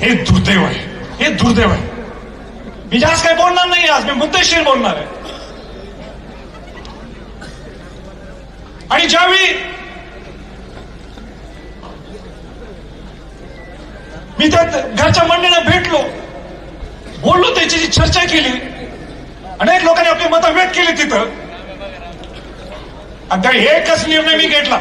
हे दुर्दैव आहे, हे दुर्दैव आहे. मी जास्त काही बोलणार नाही, आज मी मुद्देशीर बोलणार आहे. आणि ज्यावेळी मी त्या घरच्या मंडळींना भेटलो, बोललो, त्याची चर्चा केली, अनेक लोकांनी आपली मतं व्यक्त केली तिथं, आणि त्या एकच निर्णय मी घेतला.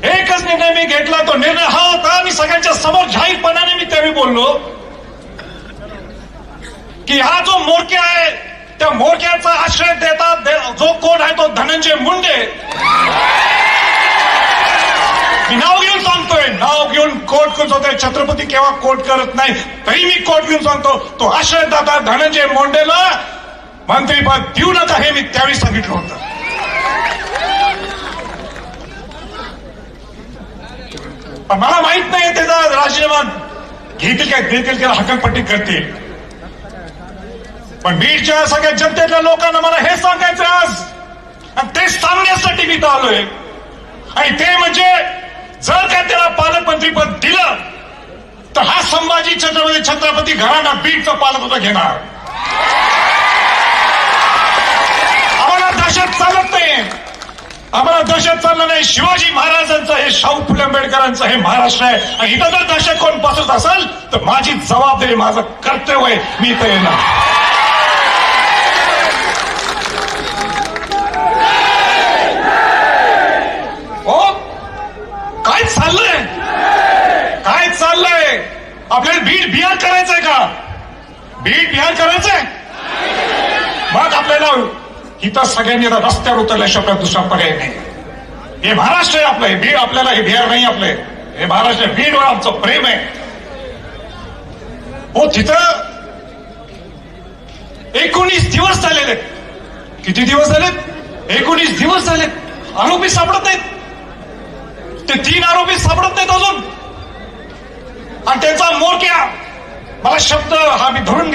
एकच निर्णय मी घेतला. तो निर्णय हा होता, आणि सगळ्यांच्या समोर जाहीरपणाने मी त्यावेळी बोललो की हा जो मोरक्या आहे, त्या मोरक्याचा आश्रय देतात जो कोण आहे तो धनंजय मुंडे. मी नाव घेऊन सांगतोय, नाव घेऊन कोट करून सांगतोय. छत्रपती केव्हा कोट करत नाही, तरी मी कोट घेऊन सांगतो, तो आश्रयदाता धनंजय मुंडेला मंत्रीपद देऊ नका, हे मी त्यावेळी सांगितलं होतं. पण मला माहित नाही त्याचा राजीनामा घेतील काय, देतील का, हकालपट्टी करतील. पण बीडच्या सगळ्या जनतेतल्या लोकांना मला हे सांगायचं आज, आणि ते सांगण्यासाठी मी इथं आलोय. आणि ते म्हणजे जर का त्याला पालकमंत्रीपद दिलं तर हा संभाजी छत्रपती घराणा बीडचं पालकत्व घेणार. आम्हाला दहशत चालत नाही, आम्हाला दहशत चाललं नाही. शिवाजी महाराजांचं हे, शाहू फुले आंबेडकरांचं हे महाराष्ट्र आहे, आणि इथं जर दहशत कोण बसत असेल तर माझी जबाबदारी, माझं कर्तव्य आहे, मी इथं येणार. काय चाललंय, काय चाललंय? आपल्याला बीड बिहार करायचंय का? बीड बिहार करायचंय? मग आपल्याला इथं सगळ्यांनी रस्त्यावर उतरल्याशिवाय दुसरा पर्याय नाही. हे महाराष्ट्र आहे आपलं, हे बीड आपल्याला, हे बिहार नाही आपले, हे महाराष्ट्र. बीडवर आमचं प्रेम आहे. हो, तिथं 19 दिवस झालेले. किती दिवस झालेत? 19 दिवस झालेत. आरोपी सापडत नाहीत. ते 3 आरोपी सापडत नाहीत अजून, आणि त्यांचा मोरक्या, मला शब्द हा मी धरून घ्या.